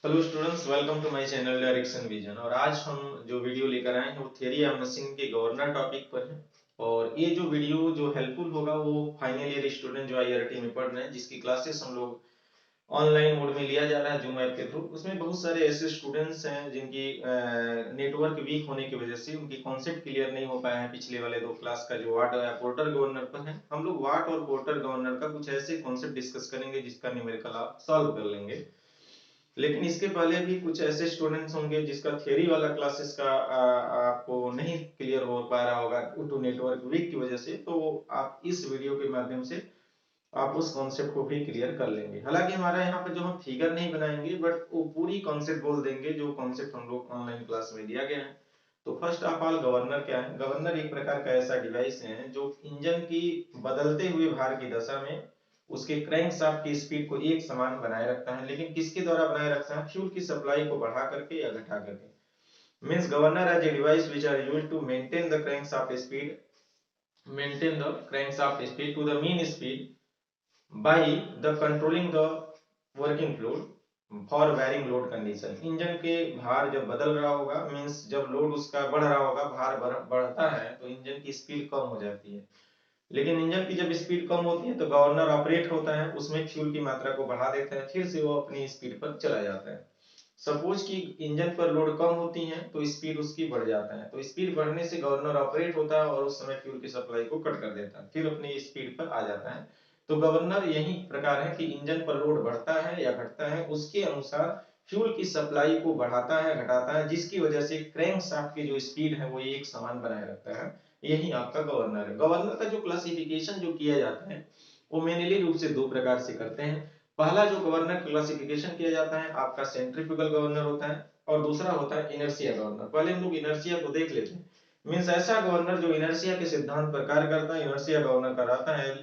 Hello students, welcome to my channel direction vision. और आज हम जो वीडियो लेकर आए हैं वो थ्योरी ऑफ मशीन के गवर्नर टॉपिक पर है। और ये जो वीडियो जो हेल्पफुल होगा वो फाइनल ईयर स्टूडेंट जो आईआरटी में पढ़ रहे हैं, जिसकी क्लासेस हम लोग ऑनलाइन मोड में लिया जा रहा है जूम ऐप के थ्रू। उसमें बहुत सारे ऐसे स्टूडेंट्स हैं जिनकी नेटवर्क वीक होने की वजह से उनकी कॉन्सेप्ट क्लियर नहीं हो पाया है। पिछले वाले दो क्लास का जो वाट पोर्टर गवर्नर पर है, हम लोग वाट और पोर्टर गवर्नर का कुछ ऐसे कॉन्सेप्ट डिस्कस करेंगे जिसका न्यूमेरिकल आप सॉल्व कर लेंगे। लेकिन इसके पहले भी कुछ ऐसे स्टूडेंट्स होंगे जिसका थियरी वाला क्लासेस का आपको नहीं क्लियर हो पा रहा होगा टू नेटवर्क वीक की वजह से, तो आप इस वीडियो के माध्यम से आप उस कॉन्सेप्ट को भी क्लियर कर लेंगे। हालांकि हमारा यहाँ पर जो हम फिगर नहीं बनाएंगे बट वो पूरी कॉन्सेप्ट बोल देंगे जो कॉन्सेप्ट हम लोग ऑनलाइन क्लास में दिया गया है। तो फर्स्ट ऑफ ऑल, गवर्नर क्या है? गवर्नर एक प्रकार का ऐसा डिवाइस है जो इंजन की बदलते हुए भार की दशा में उसके क्रैंकशाफ्ट की स्पीड को एक समान बनाए रखता है। लेकिन किसके द्वारा बनाए रखता है? फ्यूल की सप्लाई को बढ़ा करके या घटा करके। Means governor as a device which are used to maintain the crankshaft speed to the mean speed by the controlling the working fluid for varying load condition। Engine के भार जब बदल रहा होगा, मींस जब लोड उसका बढ़ रहा होगा, भार बढ़ता है तो इंजन की स्पीड कम हो जाती है। लेकिन इंजन की जब स्पीड कम होती है तो गवर्नर ऑपरेट होता है, उसमें फ्यूल की मात्रा को बढ़ा देता है, फिर से वो अपनी स्पीड पर चला जाता है। सपोज कि इंजन पर लोड कम होती है तो स्पीड उसकी बढ़ जाता है, तो स्पीड बढ़ने से गवर्नर ऑपरेट होता है और उस समय फ्यूल की सप्लाई को कट कर देता है, फिर अपनी स्पीड पर आ जाता है। तो गवर्नर यही प्रकार है कि इंजन पर लोड बढ़ता है या घटता है, उसके अनुसार फ्यूल की सप्लाई को बढ़ाता है घटाता है, जिसकी वजह से क्रैंकशाफ्ट की जो स्पीड है वो एक समान बनाए रखता है। यही आपका गवर्नर है। गवर्नर का जो क्लासिफिकेशन जो किया जाता है वो मेनली रूप से दो प्रकार से करते हैं। पहला जो गवर्नर क्लासिफिकेशन किया जाता है आपका सेंट्रीफ्यूगल गवर्नर होता है, और दूसरा होता है इनर्शिया गवर्नर। पहले हम लोग इनर्शिया को देख लेते हैं। मींस ऐसा गवर्नर जो इनर्शिया के सिद्धांत पर कार्य करता है, इनर्शिया गवर्नर कहलाता है।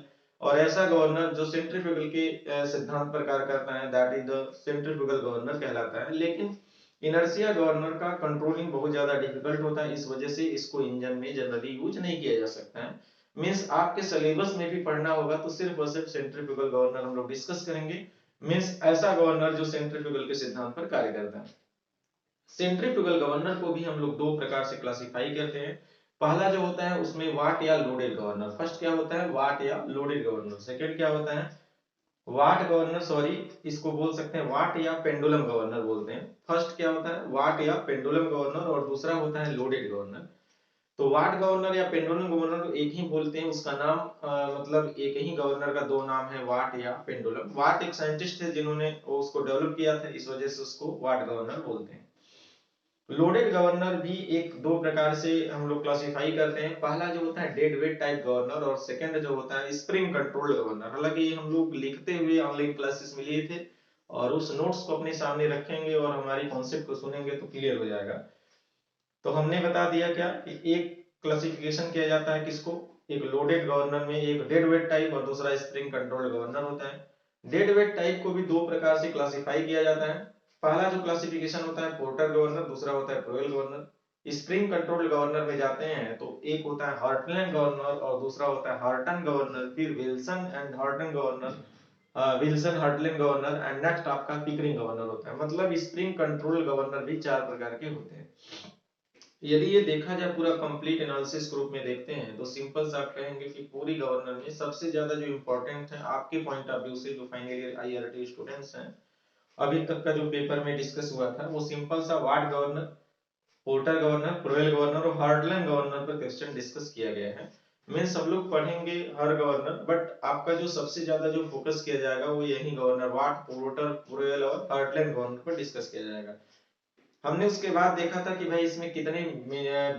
और ऐसा गवर्नर जो सेंट्रीफ्यूगल के सिद्धांत पर कार्य करता है, that is the centrifugal governor कहलाता है। लेकिन इनर्शिया गवर्नर का कंट्रोलिंग बहुत ज्यादा डिफिकल्ट होता है, इस वजह से इसको इंजन में जनरली यूज नहीं किया जा सकता है। मींस आपके सिलेबस में भी पढ़ना होगा तो सिर्फ और सिर्फ सेंट्रीफ्यूगल गवर्नर हम लोग डिस्कस करेंगे। मींस ऐसा गवर्नर जो सेंट्रीफ्यूगल के सिद्धांत पर कार्य करता है। सेंट्रीफ्यूगल गवर्नर को भी हम लोग दो प्रकार से क्लासिफाई करते हैं। पहला जो होता है उसमें वाट या लोडेड गवर्नर। फर्स्ट क्या होता है? वाट या लोडेड गवर्नर। सेकंड क्या होता है? वाट गवर्नर, सॉरी, इसको बोल सकते हैं वाट या पेंडुलम गवर्नर बोलते हैं। फर्स्ट क्या होता है? वाट या पेंडुलम गवर्नर, और दूसरा होता है लोडेड गवर्नर। तो वाट गवर्नर या पेंडुलम गवर्नर को एक ही बोलते हैं, उसका नाम मतलब एक ही गवर्नर का दो नाम है, वाट या पेंडुलम। वाट एक साइंटिस्ट थे जिन्होंने उसको डेवलप किया था, इस वजह से उसको वाट गवर्नर बोलते हैं। लोडेड गवर्नर भी एक दो प्रकार से हम लोग क्लासिफाई करते हैं। पहला जो होता है डेड वेट टाइप गवर्नर, और सेकंड जो होता है स्प्रिंग कंट्रोल्ड गवर्नर। हालांकि हम लोग लिखते हुए ऑनलाइन क्लासेस में लिए थे, और उस नोट्स को अपने सामने रखेंगे और हमारी कॉन्सेप्ट को सुनेंगे तो क्लियर हो जाएगा। तो हमने बता दिया क्या कि एक क्लासिफिकेशन किया जाता है किसको? एक लोडेड गवर्नर में एक डेड वेट टाइप और दूसरा स्प्रिंग कंट्रोल्ड गवर्नर होता है। डेड वेट टाइप को भी दो प्रकार से क्लासिफाई किया जाता है। पहला जो क्लासिफिकेशन होता है पोर्टर गवर्नर, दूसरा होता है प्रोएल गवर्नर। स्प्रिंग कंट्रोल्ड गवर्नर में जाते हैं तो एक होता है हार्टलैंड गवर्नर और दूसरा होता है हार्टन गवर्नर, फिर Wilson and Horton governor, Wilson heartland governor, and next आपका पिकरिंग गवर्नर होता है। मतलब स्प्रिंग कंट्रोल गवर्नर भी चार प्रकार के होते हैं। यदि ये देखा जाए पूरा कंप्लीट एनालिसिस ग्रुप में देखते हैं तो सिंपल सा आप कहेंगे कि पूरी गवर्नर में सबसे ज्यादा जो इंपॉर्टेंट है आपके पॉइंट ऑफ व्यू से, जो फाइनल ईयर आईआरटी स्टूडेंट्स हैं, अभी तक का जो पेपर में डिस्कस हुआ था वो सिंपल सा ward governor, porter governor, Powell governor और हार्टलैंड गवर्नर पर क्वेश्चन डिस्कस किया गया है। मैं सब लोग पढ़ेंगे हर गवर्नर, बट आपका जो सबसे ज्यादा जो फोकस किया जाएगा वो यही गवर्नर वाट, पोर्टर, प्रोवेल और हार्टलैंड गवर्नर पर डिस्कस किया जाएगा। हमने उसके बाद देखा था कि भाई इसमें कितने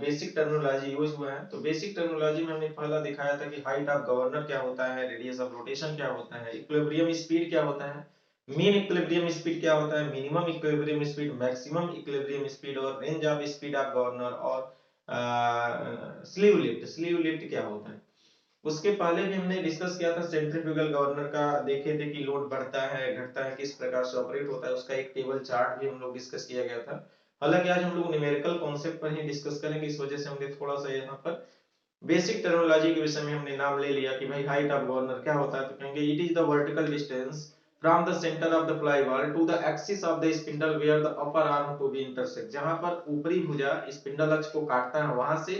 बेसिक टर्मिनोलॉजी यूज हुआ है। तो बेसिक टर्मिनोलॉजी में हमने पहला दिखाया था कि हाइट ऑफ गवर्नर क्या होता है, रेडियस ऑफ रोटेशन क्या होता है, इक्विलिब्रियम स्पीड क्या होता है, मीन इक्विलिब्रियम स्पीड क्या होता है, minimum equilibrium speed, maximum equilibrium speed, और range of speed of governor, और स्लीव लिफ्ट क्या होता है। उसके पहले भी हमने डिस्कस किया था सेंट्रीफ्यूगल गवर्नर का, देखे थे कि लोड बढ़ता है घटता है किस प्रकार से ऑपरेट होता है, उसका एक टेबल चार्ट भी हम लोग डिस्कस किया गया था। हालांकि आज हम लोग न्यूमेरिकल कॉन्सेप्ट पर ही डिस्कस करेंगे, इस वजह से हमने थोड़ा सा यहाँ पर बेसिक टर्मिनोलॉजी के विषय में हमने नाम ले लिया कि भाई हाइट ऑफ गवर्नर क्या होता है, तो कहेंगे it is the vertical distance from the center of the flywheel to the axis of the spindle where the upper arm to be intersect, जहां पर ऊपरी भुजा स्पिंडल अक्ष को काटता है वहां से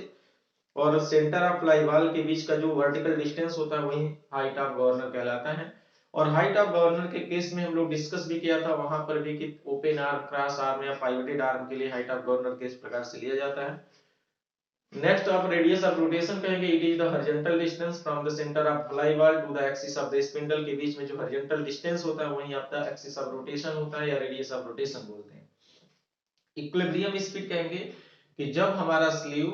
और सेंटर ऑफ फ्लाईबॉल के बीच का जो वर्टिकल डिस्टेंस होता है वही हाइट ऑफ गवर्नर कहलाता है। और हाइट ऑफ गवर्नर के केस में हम लोग डिस्कस भी किया था वहां पर भी कि ओपन आर्म, क्रॉस आर्म या पाइवटेड आर्म के लिए हाइट ऑफ गवर्नर किस प्रकार से लिया जाता है। नेक्स्ट आप रेडियस ऑफ रोटेशन कहेंगे, it is the horizontal distance from the centre of flyball to the axis of the spindle, के बीच में जो हॉरिजॉन्टल डिस्टेंस होता है वही आपका एक्सिस ऑफ रोटेशन होता है या रेडियस ऑफ रोटेशन बोलते हैं। इक्विलिब्रियम स्पीड कहेंगे कि जब हमारा स्लीव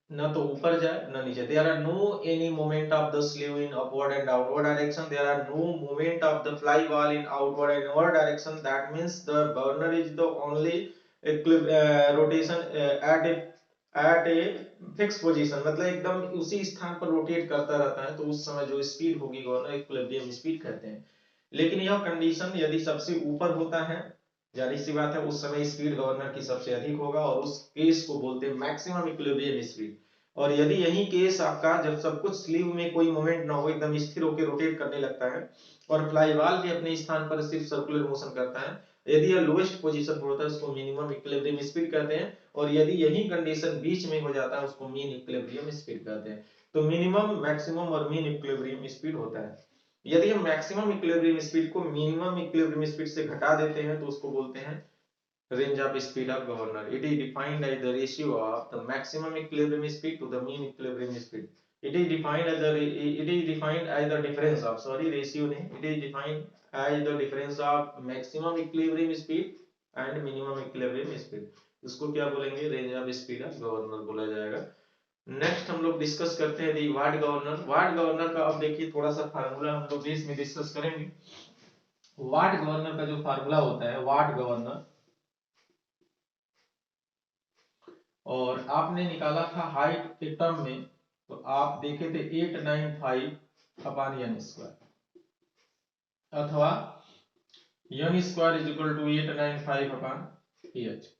न तो ऊपर जाए न नीचे, there are no any movement of the sleeve in upward and outward direction, there are no movement of the fly ball in outward and inward direction, that means the governor is the only rotation at a fix position, मतलब एकदम उसी स्थान पर rotate करता रहता है, तो उस समय जो स्पीड होगी गवर्नर इक्विलिब्रियम स्पीड कहते हैं। लेकिन यह कंडीशन यदि सबसे ऊपर होता है, जाहिर सी बात है उस समय स्पीड गवर्नर की सबसे अधिक होगा और उस केस को बोलते हैं मैक्सिमम इक्विलिब्रियम स्पीड। और यदि यही केस आपका जब सब कुछ स्लीव में कोई मोमेंट ना हो, एकदम स्थिर होकर रोटेट करने लगता है और फ्लाईबॉल भी अपने स्थान पर सिर्फ सर्कुलर मोशन करता है, यदि यह लोएस्ट पोजीशन पर होता है उसको मिनिमम इक्विलिब्रियम स्पीड कहते हैं। और यदि यही कंडीशन बीच में हो जाता है उसको मीन इक्विलिब्रियम स्पीड कहते हैं। तो मिनिमम, मैक्सिमम और मीन इक्विलिब्रियम स्पीड होता है। यदि हम मैक्सिमम इक्विलिब्रियम स्पीड को मिनिमम इक्विलिब्रियम स्पीड से घटा देते हैं तो उसको बोलते हैं range of speed of governor. It is defined as the ratio of the maximum equilibrium speed to the mean equilibrium speed. It is defined as the difference of, sorry, ratio नहीं, it is defined as the difference of maximum equilibrium speed and minimum equilibrium speed. इसको क्या बोलेंगे, range of speed of governor बोला जाएगा। Next हम लोग discuss करते हैं दी वाट गवर्नर। वाट गवर्नर का अब देखिए थोड़ा सा फार्मूला हम लोग बेस में डिस्कस करेंगे। वाट गवर्नर का जो फार्मूला होता है, वाट गवर्नर, और आपने निकाला था हाइट के टर्म में, तो आप देखे थे 895 अपॉन एन स्क्वायर, अथवा N square is equal to 895 upon H.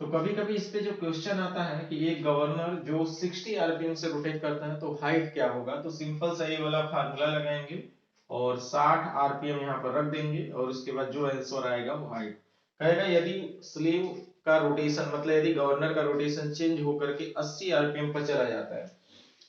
तो कभी कभी इस पे जो क्वेश्चन आता है कि एक गवर्नर जो 60 आरपीएम से रोटेट करता है तो हाइट क्या होगा, तो सिंपल सा ये वाला फार्मूला लगाएंगे और 60 आरपीएम यहाँ पर रख देंगे और उसके बाद जो आंसर आएगा वो हाइट कहेगा। यदि स्लीव का रोटेशन, मतलब यदि गवर्नर का रोटेशन चेंज होकर के 80 आरपीएम पर चला जाता है,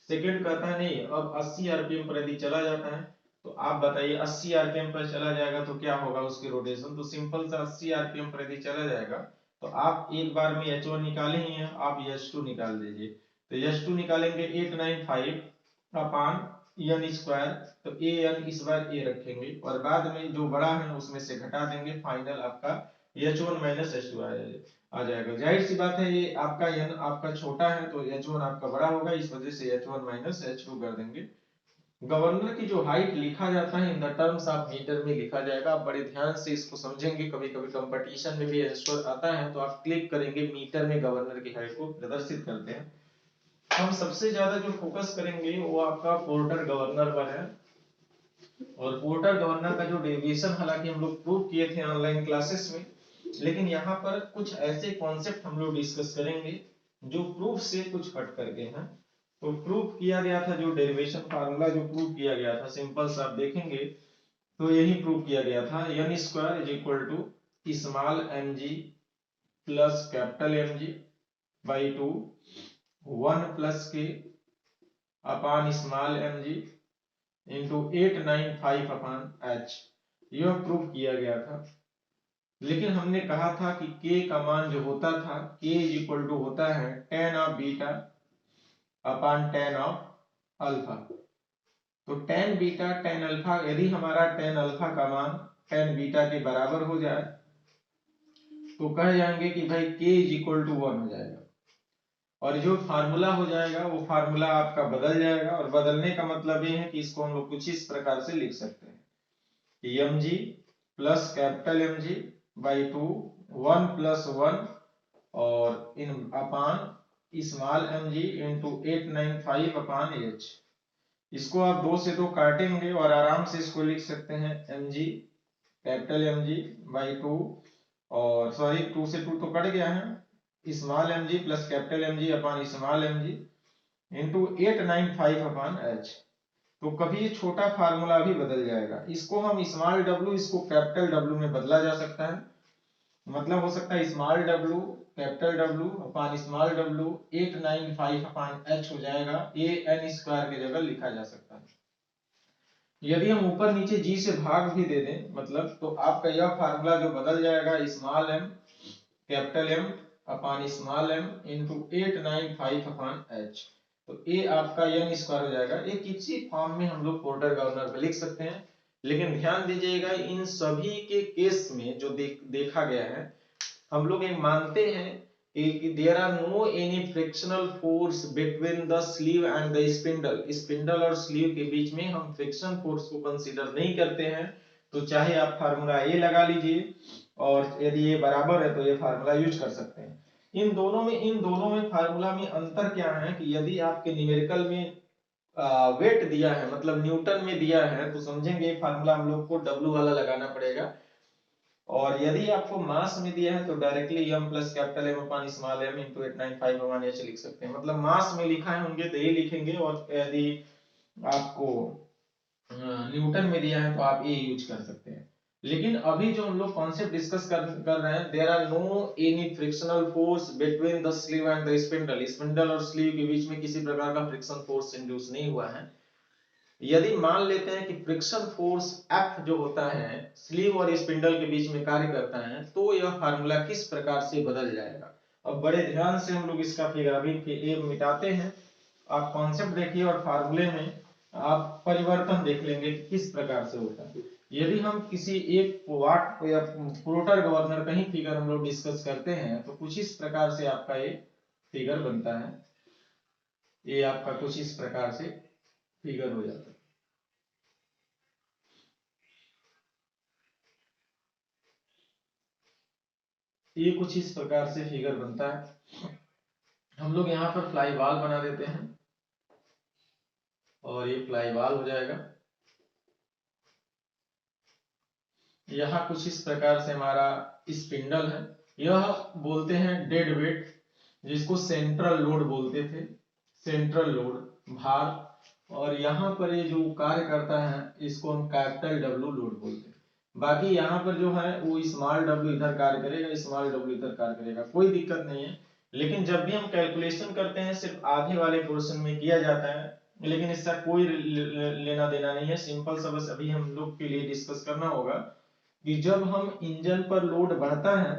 सेकंड कहता है नहीं अब 80 आरपीएम पर यदि चला जाता है, तो आप बताइए 80 आरपीएम पर चला जाएगा तो क्या होगा उसकी रोटेशन। तो सिंपल सा 80 आरपीएम पर यदि चला जाएगा तो आप एक बार में h1 निकाले ही हैं, आप h2 निकाल दीजिए। तो h2 निकालेंगे 895 अपान n स्क्वायर, तो an इस बार a रखेंगे और बाद में जो बड़ा है उसमें से घटा देंगे, फाइनल आपका h1 माइनस h2 आ जाएगा। जाहिर सी बात है ये आपका n आपका छोटा है तो h1 आपका बड़ा होगा, इस वजह से h1 माइनस h2 कर देंगे। गवर्नर की जो हाइट लिखा जाता है in the terms of metre में लिखा जाएगा, आप बड़े ध्यान से इसको समझेंगे। कभी कभी कंपटीशन में भी आंसर आता है तो आप क्लिक करेंगे मीटर में गवर्नर की हाइट को प्रदर्शित करते हैं। हम सबसे ज्यादा जो फोकस करेंगे वो आपका पोर्टर गवर्नर पर है। और पोर्टर गवर्नर का जो डेविएशन हालांकि हम लोग प्रूव किए थे ऑनलाइन क्लासेस में, लेकिन यहाँ पर कुछ ऐसे कॉन्सेप्ट हम लोग डिस्कस करेंगे जो प्रूफ से कुछ हट करके हैं। तो प्रूफ किया गया था, जो डेरिवेशन फार्मूला जो प्रूफ किया गया था, सिंपल सा आप देखेंगे तो यही प्रूफ किया गया था, n square is equal to small mg plus capital mg by 2 1 plus k upon small mg into 895 upon h, यह प्रूफ किया गया था। लेकिन हमने कहा था कि k का मान जो होता था, k इज इक्वल टू होता है tan of beta upon tan of alpha. तो tan बीटा tan अल्फा, यदि हमारा tan अल्फा का मान tan बीटा के बराबर हो जाए तो कह जाएंगे कि भाई k इज इक्वल टू 1 हो जाएगा और जो फार्मूला हो जाएगा वो फार्मूला आपका बदल जाएगा। और बदलने का मतलब ये है कि इसको हम लोग कुछ इस प्रकार से लिख सकते हैं कि mg plus capital mg by 2 1 plus 1 और इन अपान small mg into 895 upon h। इसको आप 2 से 2 काटेंगे और आराम से इसको लिख सकते हैं mg कैपिटल mg बाई 2 और सॉरी 2 से 2 तो कट गया है, small mg plus capital mg अपान small mg into 895 upon h। तो कभी ये छोटा फार्मूला भी बदल जाएगा। इसको हम स्मॉल w, इसको कैपिटल W में बदला जा सकता है। मतलब हो सकता है small w capital W upon small w 895 upon h हो जाएगा, ये n स्क्वायर की जगह लिखा जा सकता है। यदि हम ऊपर नीचे g से भाग भी दे दें मतलब, तो आपका यह फार्मूला जो बदल जाएगा small m capital M upon small m into 895 upon h, तो ये आपका n स्क्वायर हो जाएगा। ये किसी फॉर्म में हम लोग पोर्टर गवर्नर पे लिख सकते हैं, लेकिन ध्यान दीजिएगा इन सभी के केस में जो देखा गया है, हम लोग ये मानते हैं कि there are no any frictional force between the sleeve and the spindle. Spindle और स्लीव के बीच में हम फ्रिक्शन फोर्स को कंसीडर नहीं करते हैं। तो चाहे आप फार्मूला ए लगा लीजिए, और यदि ये बराबर है तो ये फार्मूला यूज कर सकते हैं। इन दोनों में फार्मूला में अंतर क्या है कि यदि आपके न्यूमेरिकल में वेट दिया है मतलब न्यूटन में दिया है, तो समझेंगे फार्मूला हम लोग को W वाला लगाना पड़ेगा, और यदि आपको मास में दिया है तो directly m plus capital M upon small m into 895 upon h लिख सकते हैं। मतलब मास में लिखा है होंगे तो ये लिखेंगे, और यदि आपको न्यूटन में दिया है तो आप ये यूज कर सकते हैं। लेकिन अभी जो हम लोग कॉन्सेप्ट डिस्कस कर रहे हैं, there are no any frictional force between the sleeve and the spindle. Spindle और स्लीव के बीच में किसी प्रकार का फ्रिक्शन फोर्स इंड्यूस नहीं हुआ है। यदि मान लेते हैं कि फ्रिक्शन फोर्स F जो होता है स्लीव और स्पिंडल के बीच में कार्य करता है, तो यह फार्मूला किस प्रकार से बदल जाएगा। अब बड़े ध्यान से हम लोग इसका फिर अभी ये मिटाते हैं, आप कॉन्सेप्ट देखिए और फार्मूले में आप परिवर्तन देख लेंगे कि किस प्रकार से होता है। यदि हम किसी एक वाट या फ्लोटर गवर्नर का ही फिगर हम लोग डिस्कस करते हैं, तो कुछ इस प्रकार से आपका ये फिगर बनता है। ये आपका कुछ इस प्रकार से फिगर हो जाता है। ये कुछ इस प्रकार से फिगर बनता है। हम लोग यहाँ पर फ्लाई बॉल बना देते हैं, और ये फ्लाई बॉल हो जाएगा। यहाँ कुछ इस प्रकार से हमारा स्पिंडल है, यह बोलते हैं डेड वेट, जिसको सेंट्रल लोड बोलते थे, सेंट्रल लोड भार। और यहाँ पर ये जो कार्य करता है इसको हम कैपिटल W लोड बोलते हैं। बाकी यहाँ पर जो है वो स्मॉल w इधर कार्य करेगा, स्मॉल w इधर कार्य करेगा, कोई दिक्कत नहीं है। लेकिन जब भी हम कैलकुलेशन करते हैं सिर्फ आधे वाले पोर्शन में किया जाता है, लेकिन इसका कोई लेना देना नहीं है। सिंपल सा बस अभी हम लोग के लिए डिस्कस करना होगा कि जब हम इंजन पर लोड बढ़ता है,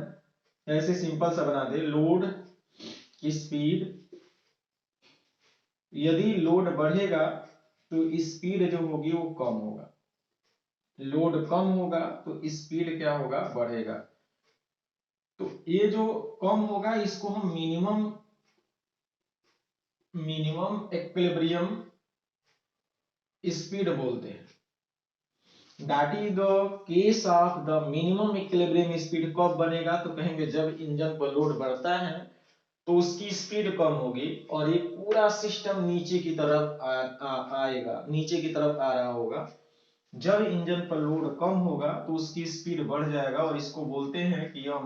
ऐसे सिंपल सा बना दे, लोड की स्पीड, यदि लोड बढ़ेगा तो स्पीड जो होगी वो कम होगा, लोड कम होगा तो स्पीड क्या होगा, बढ़ेगा। तो ये जो कम होगा इसको हम मिनिमम इक्विलिब्रियम स्पीड बोलते हैं। That is the case of the minimum equilibrium speed कब बनेगा, तो कहेंगे जब इंजन पर लोड बढ़ता है तो उसकी स्पीड कम होगी और ये पूरा सिस्टम नीचे की तरफ आएगा, नीचे की तरफ आ रहा होगा। जब इंजन पर लोड कम होगा तो उसकी स्पीड बढ़ जाएगा, और इसको बोलते हैं कि यह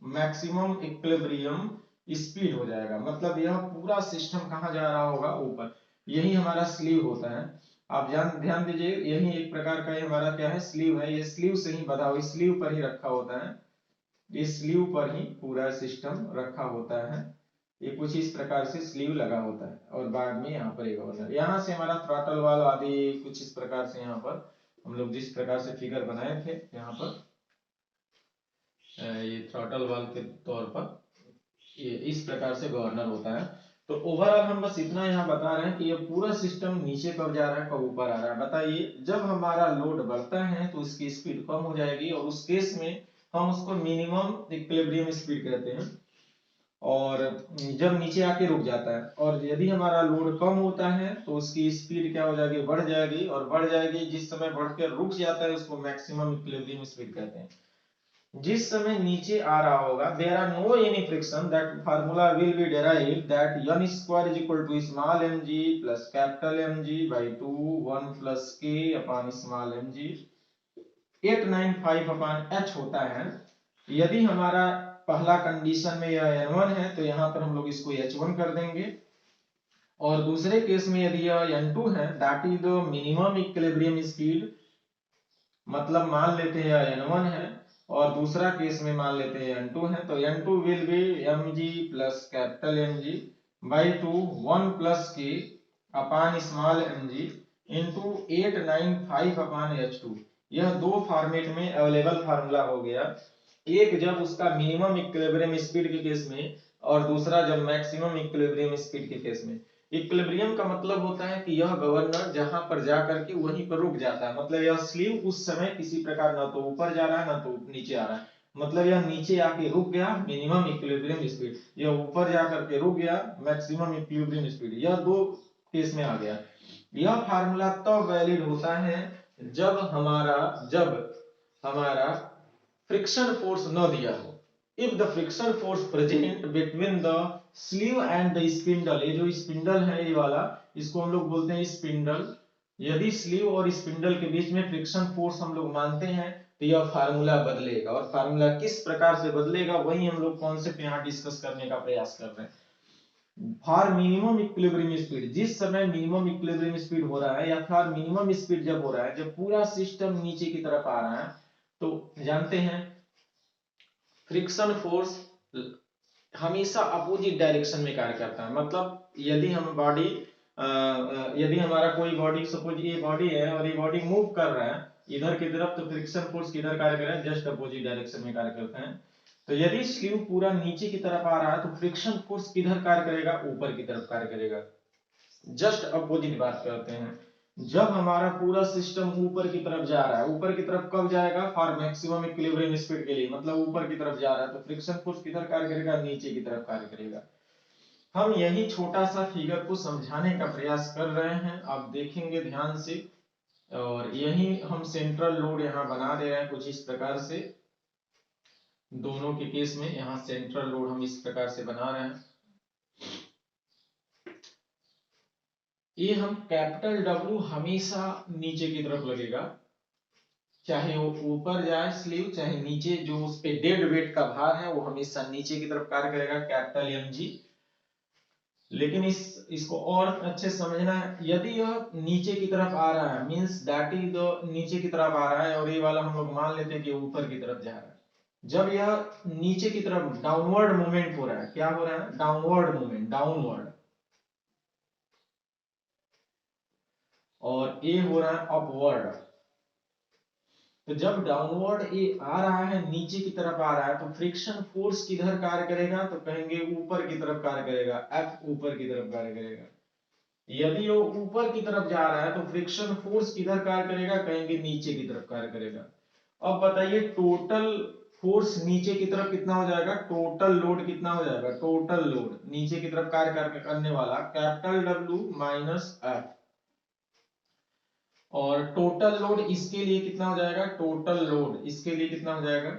मैक्सिमम इक्विलिब्रियम स्पीड हो जाएगा। मतलब यह पूरा सिस्टम कहां जा रहा होगा, ऊपर। यही हमारा स्लीव होता है। आप ध्यान दीजिए, यही एक प्रकार का हमारा क्या है, स्लीव है। ये स्लीव से ही बधा हुआ, स्लीव पर ही रखा होता है, इस स्लीव पर ही पूरा सिस्टम रखा होता है। ये कुछ इस प्रकार से स्लीव लगा होता है, और बाद में यहाँ पर एक गवर्नर, यहाँ से हमारा थ्रॉटल वाल्व आदि कुछ इस प्रकार से यहाँ पर हम लोग जिस प्रकार से फिगर बनाए थे, यहाँ पर ये थ्रॉटल वाल्व के तौर पर ये इस प्रकार से गवर्नर होता है। तो ओवरऑल हम बस इतना यहाँ बता रहे हैं कि ये पूरा सिस्टम नीचे कब जा रहा है, कब ऊपर आ रहा है। बताइए, जब हमारा लोड बढ़ता है तो इसकी स्पीड कम हो जाएगी, और उस केस में हम उसको मिनिमम इक्विलिब्रियम स्पीड कहते हैं, और जब नीचे आके रुक जाता है। और यदि हमारा लोड कम होता है तो उसकी स्पीड क्या हो जाएगी, बढ़ जाएगी, और बढ़ जाएगी जिस समय बढ़कर रुक जाता है उसको मैक्सिमम इक्विलिब्रियम स्पीड कहते हैं। जिस समय नीचे आ रहा होगा, there are no any friction, that formula will be derived that n square is equal to small mg plus capital mg by 2 1 plus k upon small mg 895 upon h होता है। यदि हमारा पहला कंडीशन में यह n1 है तो यहाँ पर हम लोग इसको h1 कर देंगे, और दूसरे केस में यदि यह n2 है, that is the minimum equilibrium speed, मतलब मान लेते हैं n1 है और दूसरा केस में मान लेते हैं n2 है, तो n2 will be mg plus capital mg by 2 1 plus k upon small mg into 895 upon h2। यह दो फॉर्मेट में अवेलेबल फार्मूला हो गया, एक जब उसका मिनिमम इक्विलिब्रियम स्पीड के केस में और दूसरा जब मैक्सिमम इक्विलिब्रियम स्पीड के केस में। इक्विलिब्रियम का मतलब होता है कि यह गवर्नर जहां पर जाकर के वहीं पर रुक जाता है, मतलब यह स्लीव उस समय किसी प्रकार ना तो ऊपर जा रहा है ना तो नीचे आ रहा है, मतलब यह नीचे आके रुक गया मिनिमम इक्विलिब्रियम स्पीड, यह ऊपर जाकर के रुक गया मैक्सिमम इक्विलिब्रियम स्पीड, यह दो केस में आ गया। यह फार्मूला तब वैलिड होता है जब हमारा फ्रिक्शन फोर्स न दिया हो। If the friction force present between the sleeve and the spindle, ये जो स्पिंडल है ये वाला, इसको हम लोग बोलते हैं स्पिंडल, यदि स्लीव और स्पिंडल के बीच में फ्रिक्शन फोर्स हम लोग मानते हैं तो यह फार्मूला बदलेगा, और फार्मूला किस प्रकार से बदलेगा वही हम लोग कॉन्सेप्ट यहाँ डिस्कस करने का प्रयास कर रहे हैं। फॉर मिनिमम इक्विलिब्रियम स्पीड, जिस समय मिनिमम इक्विलिब्रियम स्पीड हो रहा है या फिर मिनिमम स्पीड जब हो रहा है, जब पूरा सिस्टम नीचे की तरफ आ रहा है, तो जानते हैं फ्रिक्शन फोर्स हमेशा अपोजिट डायरेक्शन में कार्य करता है। मतलब यदि हम बॉडी यदि हमारा कोई बॉडी, सपोज ये बॉडी है और ये बॉडी मूव कर रहा है इधर की तरफ, तो फ्रिक्शन फोर्स किधर कार्य कर रहा है, जस्ट अपोजिट डायरेक्शन में कार्य करता है। तो यदि स्लीव पूरा नीचे की तरफ आ रहा है तो फ्रिक्शन फोर्स किधर कार्य करेगा, ऊपर की तरफ कार्य करेगा। जस्ट अपोजिट बात करते हैं, जब हमारा पूरा सिस्टम ऊपर की तरफ जा रहा है, ऊपर की तरफ कब जाएगा, फॉर मैक्सिमम इक्विलिब्रियम स्पीड के लिए, मतलब ऊपर की तरफ जा रहा है, तो फ्रिक्शन फोर्स किधर कार्य करेगा, नीचे की तरफ कार्य करेगा। हम यही छोटा सा फिगर को समझाने का प्रयास कर रहे हैं, आप देखेंगे ध्यान से, और यही हम सेंट्रल लोड यहाँ बना दे रहे हैं कुछ इस प्रकार से। दोनों के केस में यहाँ सेंट्रल लोड हम इस प्रकार से बना रहे हैं। ये हम कैपिटल W हमेशा नीचे की तरफ लगेगा, चाहे वो ऊपर जाए स्लीव, चाहे नीचे, जो उस पे डेड वेट का भार है वो हमेशा नीचे की तरफ कार्य करेगा, कैपिटल mg। लेकिन इसको और अच्छे समझना है, यदि यह नीचे की तरफ आ रहा है, मींस दैट इज द नीचे की तरफ आ रहा है, और ये वाला हम लोग मान लेते हैं कि ऊपर की तरफ जा रहा है। जब यह नीचे की तरफ डाउनवर्ड मूवमेंट हो रहा है, क्या हो रहा है, डाउनवर्ड मूवमेंट, डाउनवर्ड, और ये हो रहा है अपवर्ड। तो जब डाउनवर्ड ये आ रहा है, नीचे की तरफ आ रहा है, तो फ्रिक्शन फोर्स किधर कार्य करेगा, तो कहेंगे ऊपर की तरफ कार्य करेगा, F ऊपर की तरफ कार्य करेगा। यदि वो ऊपर की तरफ जा रहा है तो फ्रिक्शन फोर्स किधर कार्य करेगा, कहेंगे नीचे की तरफ कार्य करेगा। अब बताइए टोटल फोर्स नीचे की तरफ कितना हो जाएगा, टोटल लोड कितना हो जाएगा, टोटल लोड नीचे की तरफ कार्य करने वाला कैपिटल W माइनस F, और टोटल लोड इसके लिए कितना हो जाएगा, टोटल लोड इसके लिए कितना हो जाएगा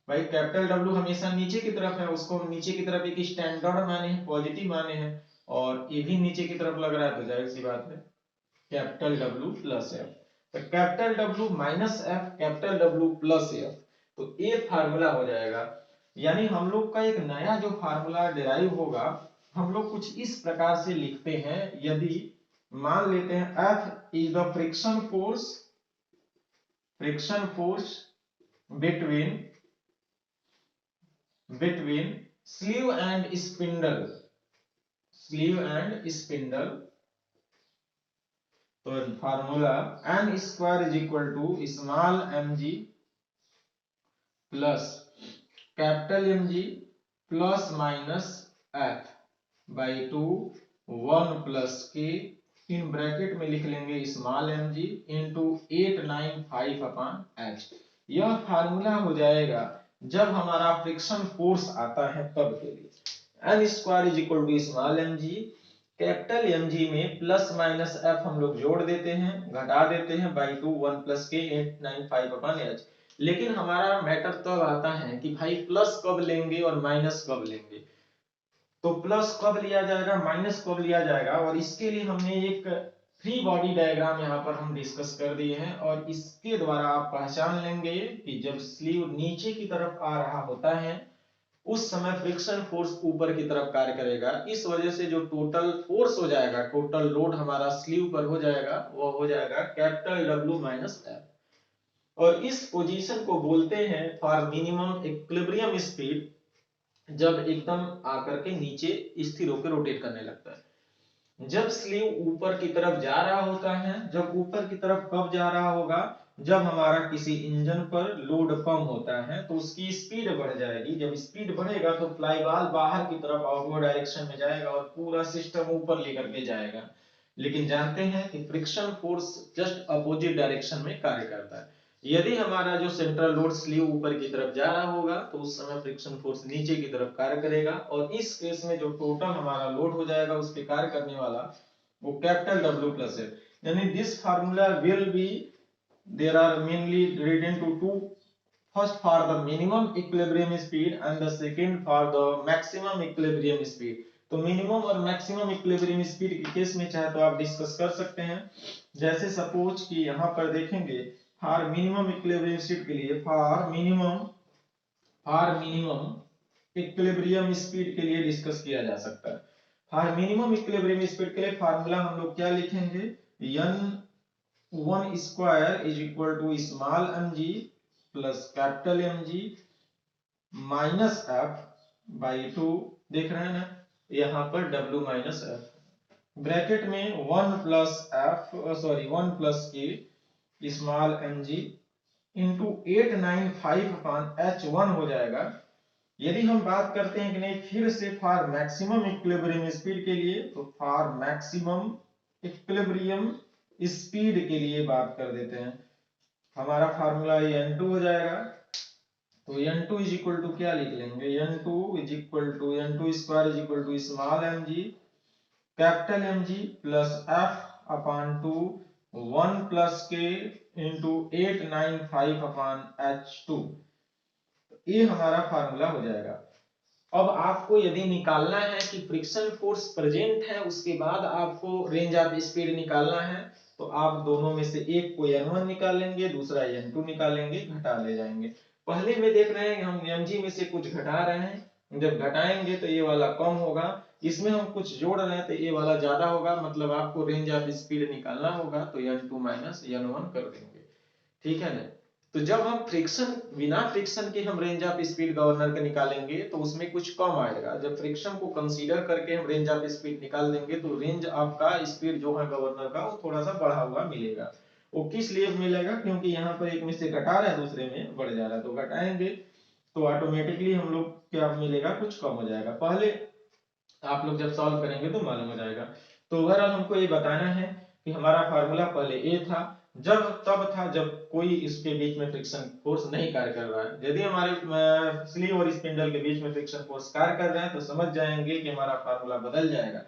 भाई, कैपिटल W हमेशा नीचे की तरफ है, उसको हम नीचे की तरफ एक स्टैंडर्ड माने हैं, पॉजिटिव माने हैं, और ये भी नीचे की तरफ लग रहा है, तो जाहिर सी बात है कैपिटल W प्लस F। तो capital W minus F, capital W plus F, तो ये फार्मूला हो जाएगा। यानी हम लोग का एक नया जो फार्मूला डिराइव होगा, हम लोग कुछ इस प्रकार से लिखते हैं, यदि मान लेते हैं F is the friction force between sleeve and spindle, तो formula n square is equal to small mg plus capital mg plus minus f by 2 1 plus k, in bracket में लिख लेंगे small mg into 895 upon h। यह formula हो जाएगा जब हमारा friction force आता है तब के लिए। n square is equal to small mg, capital mg में प्लस माइनस f हम लोग जोड़ देते हैं, घटा देते हैं, by 2 1 plus k 895 upon h। लेकिन हमारा मैटर तब आता है कि भाई प्लस कब लेंगे और माइनस कब लेंगे, तो प्लस कब लिया जाएगा, माइनस कब लिया जाएगा, और इसके लिए हमने एक फ्री बॉडी डायग्राम यहाँ पर हम डिस्कस कर दिए हैं, और इसके द्वारा आप पहचान लेंगे कि जब स्लीव नीचे की तरफ आ रहा होता है उस समय फ्रिक्शन फोर्स ऊपर की तरफ कार्य करेगा। इस वजह से जो टोटल फोर्स हो जाएगा, टोटल लोड हमारा स्लीव पर हो जाएगा, वो हो जाएगा कैपिटल W माइनस F। और इस पोजीशन को बोलते हैं फॉर मिनिमम इक्विलिब्रियम स्पीड, जब एकदम आकर के नीचे स्थिर होकर रोटेट करने लगता है। जब स्लीव ऊपर की तरफ जा रहा होता है, जब ऊपर की तरफ कब जा रहा होगा, जब हमारा किसी इंजन पर लोड कम होता है तो उसकी स्पीड बढ़ जाएगी। जब स्पीड बढ़ेगा तो फ्लाईबॉल बाहर की तरफ आउटवर्ड डायरेक्शन में जाएगा और पूरा सिस्टम ऊपर लेकर के जाएगा। लेकिन जानते हैं कि friction force just opposite direction में कार्य करता है। यदि हमारा जो सेंट्रल लोड स्लीव ऊपर की तरफ जा रहा होगा तो उस समय फ्रिक्शन फोर्स नीचे की तरफ कार्य करेगा, और इस केस में जो टोटल हमारा लोड हो जाएगा उस पे कार्य करने वाला वो कैपिटल W प्लस है। यानी this formula will be, there are mainly written to two, first for the minimum equilibrium speed and the second for the maximum equilibrium speed। तो मिनिमम और मैक्सिमम इक्विलिब्रियम स्पीड के case में चाहे तो आप discuss कर सकते हैं। जैसे सपोज कि यहाँ पर देखेंगे फॉर मिनिमम इक्विलिब्रियम स्पीड के लिए, फॉर मिनिमम इक्विलिब्रियम स्पीड के लिए डिस्कस किया जा सकता है। फॉर मिनिमम इक्विलिब्रियम स्पीड के लिए फार्मूला हम लोग क्या लिखेंगे, n1 square is equal to small mg plus capital mg minus f by 2, देख रहे हैं ना यहाँ पर W माइनस f, ब्रैकेट में 1 plus k small mg into 895 upon h1 हो जाएगा। यदि हम बात करते हैं कि नहीं फिर से फॉर मैक्सिमम इक्विलिब्रियम स्पीड के लिए, तो फॉर मैक्सिमम इक्विलिब्रियम स्पीड के लिए बात कर देते हैं, हमारा फार्मूला n2 हो जाएगा। तो n2 इज इक्वल टू क्या लिख लेंगे, n2 square is equal to small mg capital mg plus f upon 2 1 plus k into 895 upon h2, ये हमारा फार्मूला हो जाएगा। अब आपको यदि निकालना है कि फ्रिक्शन फोर्स प्रेजेंट है उसके बाद आपको रेंज ऑफ स्पीड निकालना है, तो आप दोनों में से एक को n1 निकालेंगे, दूसरा n2 निकालेंगे, घटा ले जाएंगे। पहले में देख रहे हैं हम mg में से कुछ घटा रहे हैं, जब घटाएंगे तो ये वाला कम होगा, इसमें हम कुछ जोड़ रहे हैं तो ये वाला ज्यादा होगा, मतलब आपको रेंज ऑफ स्पीड निकालना होगा तो n2 माइनस n1 कर देंगे, ठीक है ना। तो जब हम फ्रिक्शन, बिना फ्रिक्शन के हम रेंज ऑफ स्पीड गवर्नर का निकालेंगे तो उसमें कुछ कम आएगा। जब फ्रिक्शन को कंसीडर करके हम रेंज ऑफ स्पीड निकाल देंगे तो रेंज आपका स्पीड जो है गवर्नर का वो थोड़ा सा बढ़ा हुआ मिलेगा। वो किस लिए मिलेगा, क्योंकि यहाँ पर एक में से घटा रहा है दूसरे में बढ़ जा रहा है, तो घटाएंगे तो ऑटोमेटिकली हम लोग क्या मिलेगा, कुछ कम हो जाएगा। पहले आप लोग जब सॉल्व करेंगे तो मालूम हो जाएगा। तो ओवरऑल हमको ये बताना है कि हमारा फार्मूला पहले ए था, जब तब था जब कोई इसके बीच में फ्रिक्शन फोर्स नहीं कार्य कर रहा है। यदि हमारे स्लीव और स्पिंडल के बीच में फ्रिक्शन फोर्स कार्य कर रहे हैं तो समझ जाएंगे कि हमारा फार्मूला बदल जाएगा।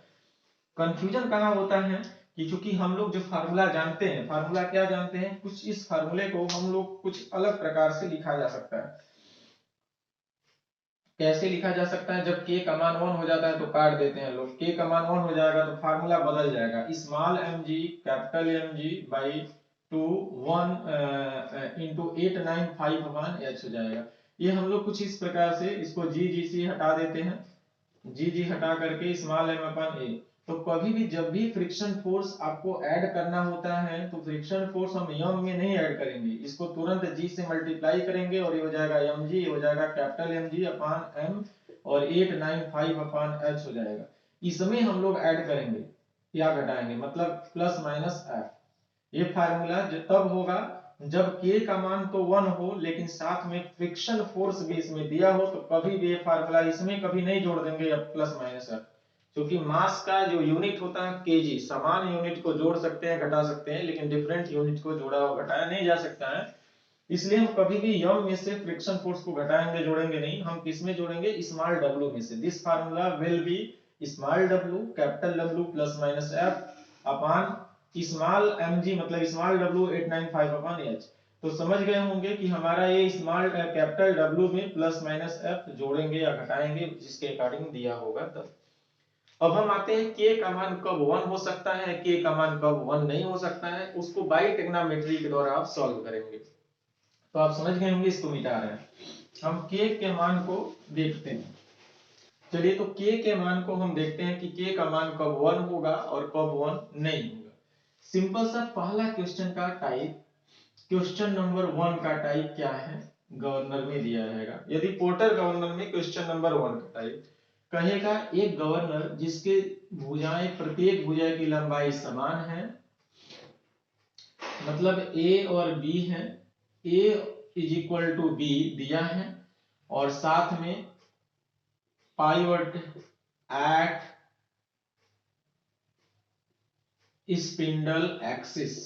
कंफ्यूजन कहाँ होता है कि चूंकि हम लोग जो फार्मूला जानते हैं, फार्मूला क्या जानते हैं, कुछ इस फार्मूले को हम लोग कुछ अलग प्रकार से लिखा जा सकता है। कैसे लिखा जा सकता है, जब k का मान 1 हो जाता है तो काट देते हैं लोग, k का मान 1 हो जाएगा तो फार्मूला बदल जाएगा, small mg capital mg by 2 1 into 895 upon h हो जाएगा। ये हम लोग कुछ इस प्रकार से इसको g हटा देते हैं, g हटा करके स्मॉल m अपॉन a। तो कभी भी जब भी फ्रिक्शन फोर्स आपको ऐड करना होता है तो फ्रिक्शन फोर्स हम m में नहीं ऐड करेंगे, इसको तुरंत g से मल्टीप्लाई करेंगे और ये हो जाएगा mg, ये हो जाएगा कैपिटल mg अपॉन m और 895 अपॉन h हो जाएगा। इसमें हम लोग ऐड करेंगे या घटाएंगे, मतलब प्लस माइनस f। ये फार्मूला तब होगा जब k का मान तो 1 हो लेकिन साथ में फ्रिक्शन फोर्स भी इसमें दिया हो, तो कभी भी ये फार्मूला इसमें कभी नहीं जोड़ देंगे प्लस माइनस f, क्योंकि मास का जो यूनिट होता है केजी, समान यूनिट को जोड़ सकते हैं घटा सकते हैं लेकिन डिफरेंट यूनिट को जोड़ा और घटाया नहीं जा सकता है। इसलिए हम कभी भी m में से फ्रिक्शन फोर्स को घटाएंगे जोड़ेंगे नहीं, हम किस में जोड़ेंगे, स्मॉल w में से। This formula will B small w capital W plus minus f upon small mg मतलब स्मॉल w 895 अपॉन h। तो समझ गए होंगे कि हमारा ये स्मॉल कैपिटल W में प्लस माइनस f जोड़ेंगे या घटाएंगे जिसके अकॉर्डिंग दिया होगा तब। अब हम आते हैं k का मान कब 1 हो सकता है, k का मान कब 1 नहीं हो सकता है, उसको बाई ट्रिग्नोमेट्री के द्वारा आप सॉल्व करेंगे। तो आप समझ गए होंगे, इसको मिटा रहे हैं। हम k के मान को देखते हैं। चलिए तो k के मान को हम देखते हैं कि k का मान कब 1 होगा और कब 1 नहीं होगा। सिंपल सा पहला क्वेश्चन का टाइप, क्वेश्चन नंबर 1 का टाइप क्या है, गवर्नर में दिया रहेगा। यदि पोर्टर गवर्नर में क्वेश्चन नंबर 1 का टाइप कहेगा एक गवर्नर जिसके भुजाएं प्रत्येक भुजा की लंबाई समान है, मतलब a और b है, a is equal to b दिया है और साथ में पाइवट एट स्पिंडल एक्सिस,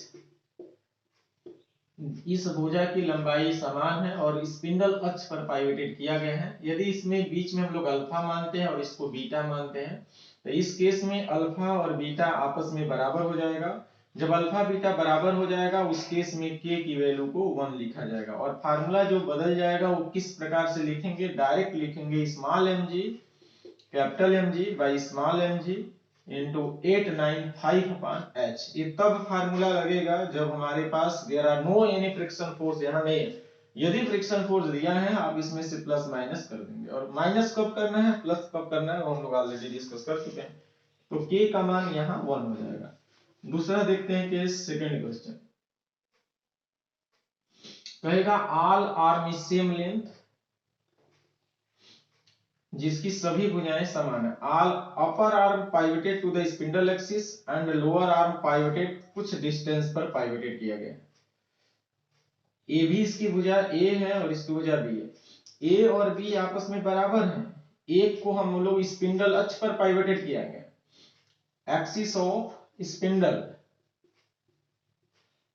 इस भुजा की लंबाई समान है और स्पिंडल अक्ष पर पाइवटेड किया गया है। यदि इसमें बीच में हम लोग अल्फा मानते हैं और इसको बीटा मानते हैं तो इस केस में अल्फा और बीटा आपस में बराबर हो जाएगा। जब अल्फा बीटा बराबर हो जाएगा उस केस में k की वैल्यू को 1 लिखा जाएगा और फार्मूला जो बदल जाएगा वो किस प्रकार से लिखेंगे, डायरेक्ट लिखेंगे small mg capital mg by small mg into 895 upon h। ये तब फार्मूला लगेगा जब हमारे पास there are no any friction force, यहाँ नहीं है। यदि फ्रिक्शन फोर्स दिया है आप इसमें से प्लस माइनस कर देंगे और माइनस कब करना है प्लस कब करना है वो हम लोग ऑलरेडी डिस्कस कर चुके हैं। तो k का मान यहाँ 1 हो जाएगा। दूसरा देखते हैं केस सेकंड क्वेश्चन, कहेगा ऑल आर्म सेम लेंथ, जिसकी सभी भुजाएं समान है। All upper arm pivoted to the spindle axis and lower arm pivoted कुछ डिस्टेंस पर पाइवटेड किया गया। ए भी इसकी भुजा ए है और इसकी भुजा बी है। ए और बी आपस में बराबर हैं। एक को हम लोग स्पिंडल अक्ष पर पाइवटेड किया गया, एक्सिस ऑफ स्पिंडल,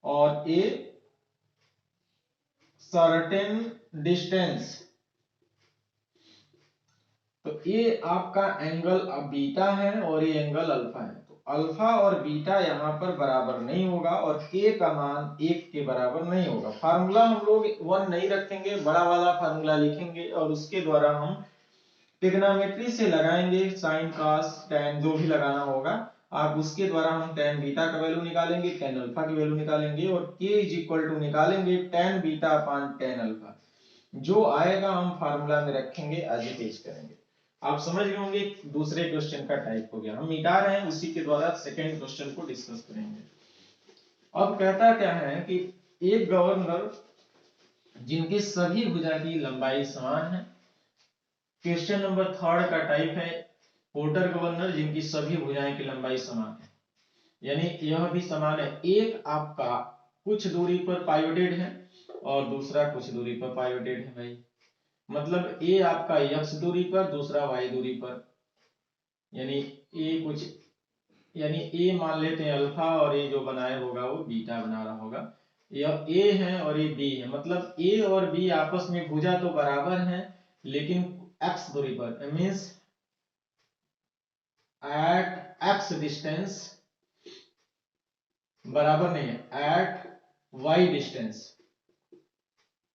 और ए सर्टेन डिस्टेंस। तो ये आपका एंगल बीटा है और ये एंगल अल्फा है। तो अल्फा और बीटा यहाँ पर बराबर नहीं होगा और के का मान 1 के बराबर नहीं होगा। फार्मूला हम लोग 1 नहीं रखेंगे, बड़ा वाला फार्मूला लिखेंगे और उसके द्वारा हम ट्रिग्नोमेट्री से लगाएंगे, साइन कॉस tan जो भी लगाना होगा आप उसके द्वारा हम tan बीटा का वैल्यू निकालेंगे, tan अल्फा की वैल्यू निकालेंगे और k इज इक्वल टू निकालेंगे tan beta upon tan alpha. जो आएगा हम फार्मूला में रखेंगे, एज इट इज करेंगे। आप समझ गए होंगे दूसरे क्वेश्चन का टाइप हो गया, हम मिटा रहे हैं उसी के द्वारा सेकंड क्वेश्चन को डिस्कस करेंगे। अब कहता क्या है कि एक गवर्नर जिनकी सभी भुजा की लंबाई समान है। क्वेश्चन नंबर थर्ड का टाइप है पोर्टर गवर्नर जिनकी सभी भुजाएं की लंबाई समान है, यानी यह भी समान है। एक आपका कुछ दूरी पर पाइवटेड है और दूसरा कुछ दूरी पर पाइवटेड है भाई, मतलब ए आपका x दूरी पर दूसरा y दूरी पर, यानी ए कुछ, यानी ए मान लेते हैं अल्फा और ए जो बनाया होगा वो बीटा बना रहा होगा। यह ए है और ये बी है, मतलब ए और बी आपस में भुजा तो बराबर हैं लेकिन x दूरी पर, मींस एट x डिस्टेंस बराबर नहीं है, एट y डिस्टेंस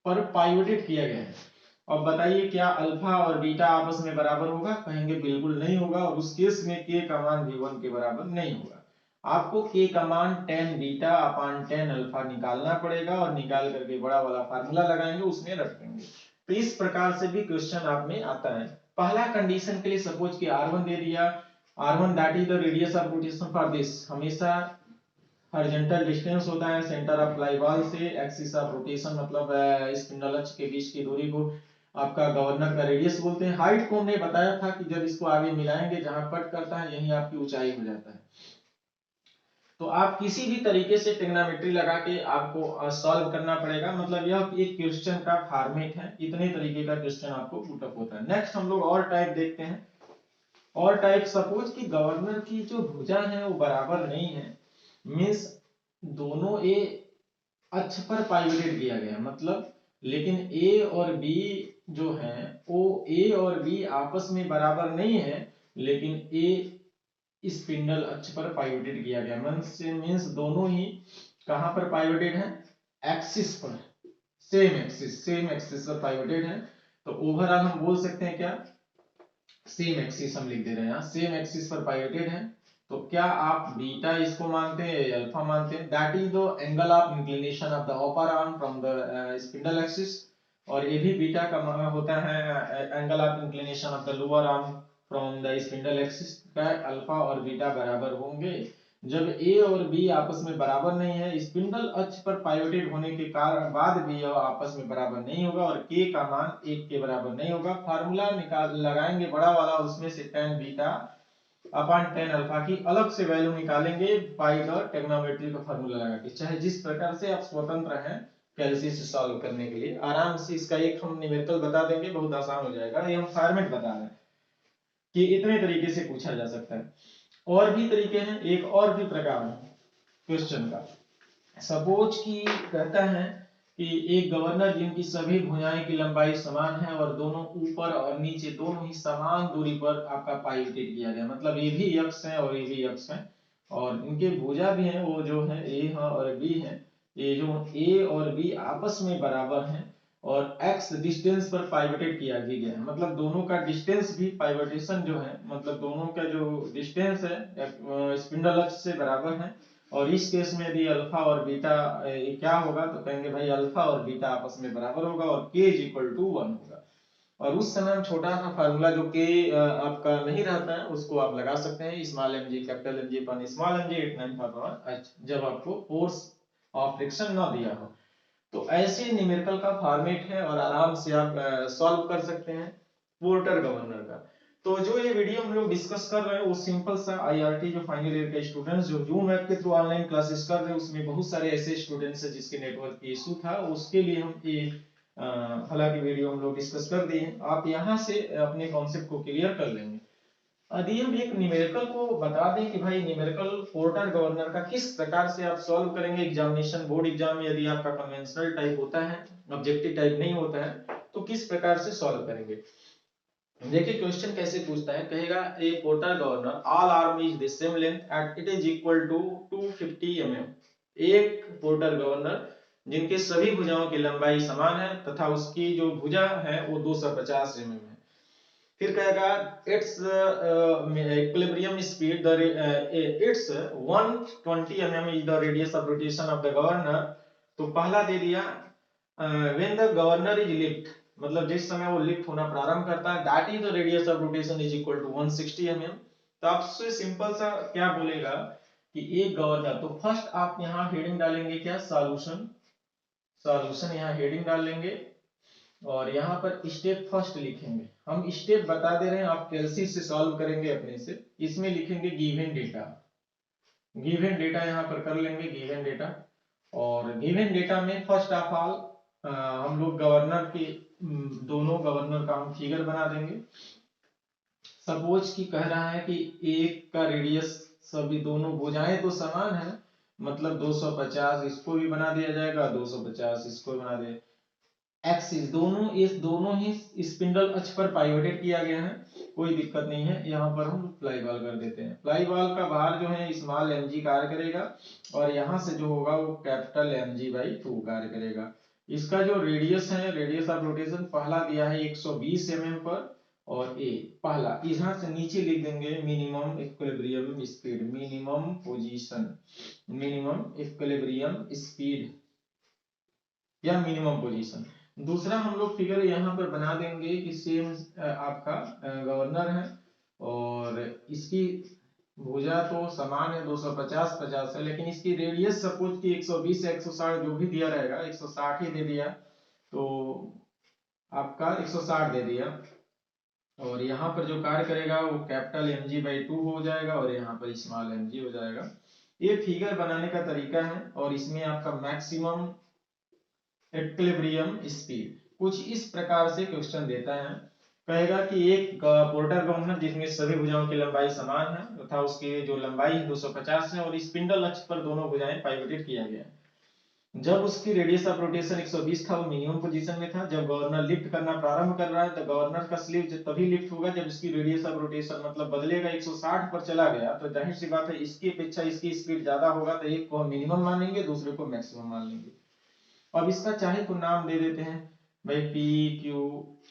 पर पाइवटेड किया गया है। अब बताइए क्या अल्फा और बीटा आपस में बराबर होगा, कहेंगे बिल्कुल नहीं होगा और उस केस में k का मान भी 1 के बराबर नहीं होगा। आपको k का मान tan beta upon tan alpha निकालना पड़ेगा और निकाल करके बड़ा वाला फार्मूला लगाएंगे उसमें रख देंगे। तो इस प्रकार से भी क्वेश्चन आप में आता है। पहला कंडीशन के लिए सपोज कि r1 दे दिया, r1 that is the radius of rotation for this, हमेशा हॉरिजॉन्टल डिस्टेंस होता है सेंटर ऑफ फ्लाईबॉल से एक्सिस ऑफ रोटेशन, मतलब स्पिंडल अक्ष के बीच की दूरी को आपका गवर्नर का रेडियस बोलते हैं। हाइट को हमने बताया था कि जब इसको आगे मिलाएंगे जहां कट करता है यही आपकी ऊंचाई हो जाता है। तो आप किसी भी तरीके से ट्रिग्नोमेट्री लगा के आपको सॉल्व करना पड़ेगा, मतलब यह एक क्वेश्चन का फॉर्मेट है, इतने तरीके का क्वेश्चन आपको पुटअप होता है। नेक्स्ट हम लोग और टाइप देखते हैं। और टाइप सपोज कि गवर्नर की जो भुजा है वो बराबर नहीं है, मींस दोनों ए अक्ष पर पाइवटेड किया गया, मतलब लेकिन ए और बी जो है वो ए और बी आपस में बराबर नहीं है लेकिन ए स्पिंडल अक्ष पर पाइवटेड किया गया, मींस दोनों ही कहां पर पाइवटेड है, एक्सिस पर, सेम एक्सिस पर पाइवटेड है। तो ओवरऑल हम बोल सकते हैं क्या, सेम एक्सिस हम लिख दे रहे हैं, सेम एक्सिस पर पाइवटेड है। तो क्या आप बीटा इसको मानते हैं अल्फा मानते हैं, that is the angle of inclination of the upper arm from the spindle axis. और ए भी बीटा का मान होता है angle of inclination of the lower arm from the spindle axis का अल्फा और बीटा बराबर होंगे जब ए और बी आपस में बराबर नहीं है, स्पिंडल अक्ष पर पाइवोटेड होने के कारण बाद भी यह आपस में बराबर नहीं होगा और के का मान 1 के बराबर नहीं होगा। फार्मूला निकाल लगाएंगे बड़ा वाला, उसमें से tan beta upon tan alpha की अलग से वैल्यू निकालेंगे बाय द ट्रिग्नोमेट्री का फार्मूला लगा के। चाहे जिस प्रकार से आप स्वतंत्र हैं कैलकुलस से सॉल्व करने के लिए, आराम से इसका एक हम न्यूमेरिकल बता देंगे, बहुत आसान हो जाएगा। ये हम फॉर्मेट बता रहे हैं कि इतने तरीके से पूछा जा सकता है। और भी तरीके हैं, एक और भी प्रकार है क्वेश्चन का। सपोज कि कहता है कि एक गवर्नर जिनकी सभी भुजाएं की लंबाई समान है और दोनों ऊपर और नीचे दोनों ही समान दूरी पर आपका पाइवोटेड किया गया, मतलब ये भी अक्ष है और ये भी अक्ष है और इनके भुजा भी हैं, वो जो है ए है और बी है, ये जो ए और बी आपस में बराबर हैं और x डिस्टेंस पर पाइवोटेड किया भी गया है, मतलब दोनों का डिस्टेंस भी पाइवोटेशन जो है, मतलब दोनों का जो डिस्टेंस है स्पिंडल अक्ष से बराबर है। और इस केस में भी अल्फा और बीटा क्या होगा, तो कहेंगे भाई अल्फा और बीटा आपस में बराबर होगा और k इज इक्वल टू 1 होगा। और उस समय हम छोटा सा फार्मूला जो k आपका नहीं रहता है उसको आप लगा सकते हैं, small mg capital mg upon small mg 895 power h, जब आपको फोर्स ऑफ फ्रिक्शन ना दिया हो। तो ऐसे न्यूमेरिकल का फॉर्मेट है और आराम से आप सॉल्व कर सकते हैं पोर्टर गवर्नर का। तो जो ये वीडियो हम लोग डिस्कस कर रहे हैं वो सिंपल सा आईआरटी जो फाइनल ईयर के स्टूडेंट्स जो जूम ऐप के थ्रू ऑनलाइन क्लासेस कर रहे हैं, उसमें बहुत सारे ऐसे स्टूडेंट्स हैं जिसके नेटवर्क की इशू था, उसके लिए हम ये हालांकि वीडियो हम लोग डिस्कस कर दिए हैं, आप यहाँ से अपने कॉन्सेप्ट को क्लियर कर लेंगे। यदि हम एक न्यूमेरिकल को बता दें कि भाई न्यूमेरिकल पोर्टर गवर्नर का किस प्रकार से आप सॉल्व करेंगे एग्जामिनेशन बोर्ड एग्जाम में, यदि आपका कन्वेंशनल टाइप होता है ऑब्जेक्टिव टाइप नहीं होता है तो किस प्रकार से सॉल्व करेंगे। देखिए क्वेश्चन कैसे पूछता है, कहेगा a porter governor all arm is the same length at it is equal to 250 mm। एक पोर्टर गवर्नर जिनके सभी भुजाओं की लंबाई समान है तथा उसकी जो भुजा है वो 250 mm है। फिर कहेगा it's equilibrium speed the it's 120 mm is the radius of rotation of the governor. तो पहला दे दिया when the governor is lift, मतलब जिस समय वो लिफ्ट होना प्रारंभ करता है, that is the radius of rotation is equal to 160 mm। तो आपसे सिंपल सा क्या बोलेगा कि एक गवर्नर, तो फर्स्ट आप यहाँ हेडिंग डालेंगे क्या, सॉल्यूशन, सॉल्यूशन यहाँ हेडिंग डाल लेंगे और यहाँ पर स्टेप फर्स्ट लिखेंगे। हम स्टेप बता दे रहे हैं, आप कैलसी से सॉल्व करेंगे अपने से। इसमें लिखेंगे गिवन डेटा, गिवन डेटा यहाँ पर कर लेंगे गिवन डेटा। और गिवन डेटा में फर्स्ट ऑफ ऑल हम लोग गवर्नर के दोनों गवर्नर का हम फिगर बना देंगे। सपोज कि कह रहा है कि एक का रेडियस, सभी दोनों भुजाएं तो समान है, मतलब 250, इसको भी बना दिया जाएगा, 250 इसको भी बना दिया। एक्सिस दोनों, इस दोनों ही स्पिंडल अक्ष पर पाइवोटेड किया गया है, कोई दिक्कत नहीं है। यहाँ पर हम फ्लाई बॉल कर देते हैं, फ्लाई बॉल का भार जो है स्मॉल mg कार्य करेगा और यहाँ से जो होगा वो कैपिटल mg/2 कार्य करेगा। इसका जो रेडियस है, रेडियस ऑफ रोटेशन पहला दिया है 120 mm पर और ए पहला, यहाँ से नीचे लिख देंगे minimum equilibrium speed, minimum position, minimum equilibrium speed या मिनिमम पोजीशन। दूसरा हम लोग फिगर यहाँ पर बना देंगे कि सेम आपका गवर्नर है और इसकी भुजा तो समान है 250 50 है, लेकिन इसकी रेडियस सपोज कि 120 या 160 जो भी दिया रहेगा, 160 ही दे दिया तो आपका 160 दे दिया और यहाँ पर जो कार्य करेगा वो कैपिटल mg/2 हो जाएगा और यहाँ पर स्मॉल mg हो जाएगा। ये फिगर बनाने का तरीका है और इसमें आपका मैक्सिमम इक्विलिब्रियम स्पीड कुछ इस प्रकार से क्वेश्चन देता है। कहेगा कि एक पोर्टर गवर्नर जिसमें सभी भुजाओं की लंबाई समान है तथा उसकी जो लंबाई 250 है और स्पिंडल अक्ष पर दोनों भुजाएं पाइवोटेड किया गया है। जब उसकी रेडियस ऑफ रोटेशन 120 था वो मिनिमम पोजीशन में था। जब गवर्नर लिफ्ट करना प्रारंभ कर रहा है तो गवर्नर का स्लीव तभी लिफ्ट होगा जब इसकी रेडियस ऑफ रोटेशन मतलब बदलेगा, 160 पर चला गया तो जाहिर सी बात है इसकी अपेक्षा इसकी स्पीड ज्यादा होगा, तो एक को हम मिनिमम मानेंगे दूसरे को मैक्सिमम मान लेंगे। अब इसका चाहे तो नाम दे देते हैं भाई पी क्यू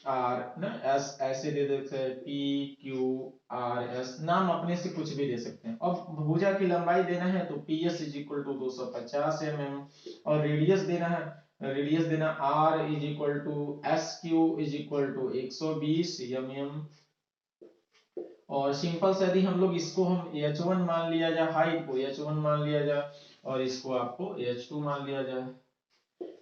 आर ना एस, ऐसे दे देते हैं पी क्यू आर एस, नाम अपने से कुछ भी दे सकते हैं। अब भुजा की लंबाई देना है तो P S is equal to 250 mm और रेडियस देना है रेडियस देना r is equal to S Q is equal to 120 mm। और सिंपल से यदि हम लोग इसको हम h1 मान लिया जाए, हाइट को h1 मान लिया जाए और इसको आपको h2 मान लिया जाए,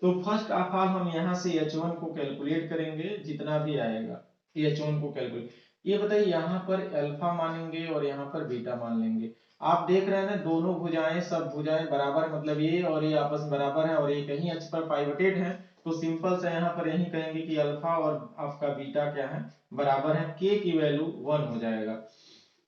तो फर्स्ट ऑफ ऑल हम यहाँ से h1 को कैलकुलेट करेंगे, जितना भी आएगा h1 को कैलकुलेट। ये बताइए यहाँ पर अल्फा मानेंगे और यहाँ पर बीटा मान लेंगे। आप देख रहे हैं ना दोनों भुजाएं, सब भुजाएं बराबर, मतलब ये और ये आपस में बराबर है और ये कहीं अक्ष पर पाइवोटेड है, तो सिंपल से यहाँ पर यही कहेंगे कि अल्फा और आपका बीटा क्या है, बराबर है। के की वैल्यू 1 हो जाएगा,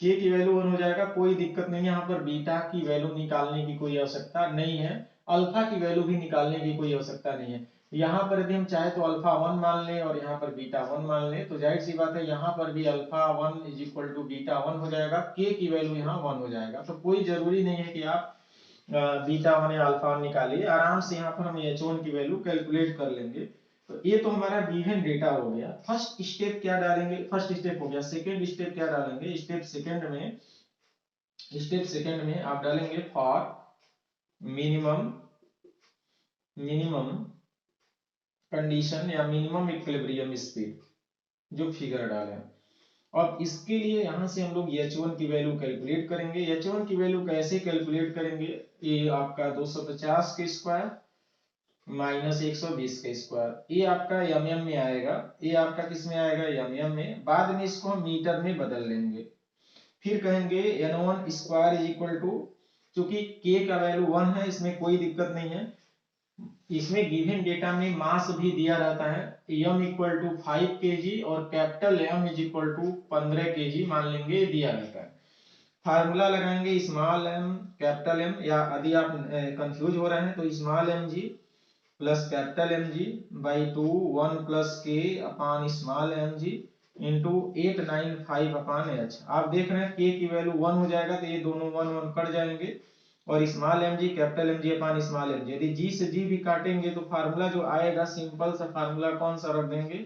के की वैल्यू 1 हो जाएगा, कोई दिक्कत नहीं है। यहाँ पर बीटा की वैल्यू निकालने की कोई आवश्यकता नहीं है, अल्फा की वैल्यू भी निकालने की कोई आवश्यकता नहीं है। यहाँ पर यदि हम चाहे तो अल्फा 1 मान लें और यहाँ पर बीटा 1 मान लें, तो जाहिर सी बात है यहाँ पर भी alpha 1 is equal to beta 1 हो जाएगा, के की वैल्यू यहाँ 1 हो जाएगा। तो कोई जरूरी नहीं है कि आप बीटा 1 या अल्फा 1 निकालिए, आराम से यहाँ पर हम h1 की वैल्यू कैलकुलेट कर लेंगे। तो ये तो हमारा गिवन डेटा हो गया। फर्स्ट स्टेप क्या डालेंगे, फर्स्ट स्टेप हो गया। सेकंड स्टेप क्या डालेंगे, स्टेप सेकंड में आप डालेंगे फॉर मिनिमम कंडीशन या मिनिमम इक्विलिब्रियम स्पीड, जो फिगर डालें। अब इसके लिए यहां से हम लोग h1 की वैल्यू कैलकुलेट करेंगे। h1 की वैल्यू कैसे कैलकुलेट करेंगे, ये आपका 250 के स्क्वायर माइनस 120 के स्क्वायर, ये आपका mm में आएगा, ये आपका किस में आएगा, mm में। बाद में इसको हम मीटर में बदल लेंगे। फिर कहेंगे n1 square is equal to, चूंकि k का वैल्यू 1 है, इसमें कोई दिक्कत नहीं है। इसमें गिवन डेटा में मास भी दिया रहता है, m इक्वल टू 5 kg और capital M is equal to 15 kg मान लेंगे, दिया रहता है। फार्मूला लगाएंगे स्मॉल m कैपिटल M, या यदि आप कंफ्यूज हो रहे हैं तो small mg plus capital mg by 2 1 plus k upon small mg into 895 upon h। आप देख रहे हैं k की वैल्यू 1 हो जाएगा, तो ये दोनों 1 1 कट जाएंगे और small mg capital mg upon small mg, यदि g से g भी काटेंगे तो फार्मूला जो आएगा सिंपल सा फार्मूला कौन सा रख देंगे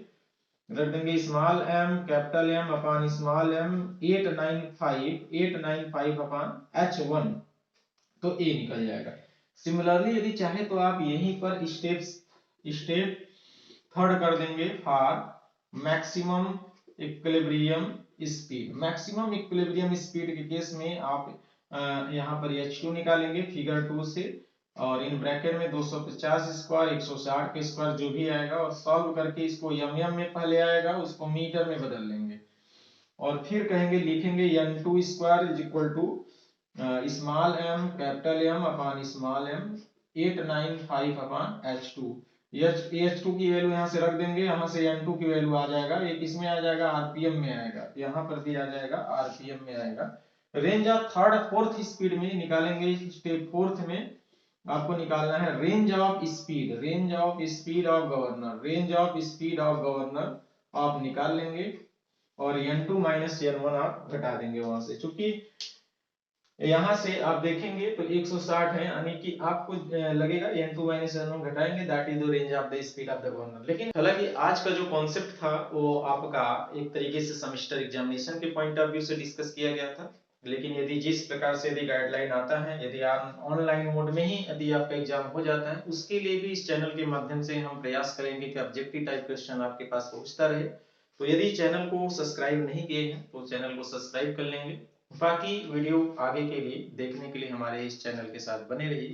small m capital M upon small m 895 upon h1, तो a निकल जाएगा। सिमिलरली यदि चाहे तो आप यहीं पर स्टेप थर्ड कर देंगे for maximum equilibrium speed. Maximum equilibrium speed के केस में आप यहाँ पर h2 निकालेंगे फिगर 2 से, और इन ब्रैकेट में 250 स्क्वायर 160 के स्क्वायर जो भी आएगा, और सॉल्व करके इसको mm में पहले आएगा, उसको मीटर में बदल लेंगे। और फिर कहेंगे लिखेंगे n2 square is equal to small m capital M upon small m 895 upon h2। h2 की वैल्यू यहाँ से रख देंगे, यहाँ से n2 की वैल्यू आ जाएगा, ये किसमें आ जाएगा, आरपीएम में आएगा, यहाँ पर भी आ जाएगा आरपीएम में आएगा। Range of third fourth speed में निकालेंगे। स्टेप फोर्थ में आपको निकालना है range of speed of governor, आप निकाल लेंगे और n2 माइनस n1 आप घटा देंगे वहां से। चूंकि यहां से आप देखेंगे तो 160 है, यानी कि आपको लगेगा n2 माइनस n1 घटाएंगे, that is the range of the speed of the governor. लेकिन हालांकि आज का जो कॉन्सेप्ट था वो आपका एक तरीके से सेमेस्टर एग्जामिनेशन के पॉइंट ऑफ व्यू से डिस्कस किया गया था। लेकिन यदि जिस प्रकार से यदि गाइडलाइन आता है, यदि आप ऑनलाइन मोड में ही यदि आपका एग्जाम हो जाता है, उसके लिए भी इस चैनल के माध्यम से हम प्रयास करेंगे कि ऑब्जेक्टिव टाइप क्वेश्चन आपके पास पहुंचता रहे। तो यदि चैनल को सब्सक्राइब नहीं किए हैं तो चैनल को सब्सक्राइब कर लेंगे। बाकी वीडियो आगे के लिए देखने के लिए हमारे इस चैनल के साथ बने रहिए।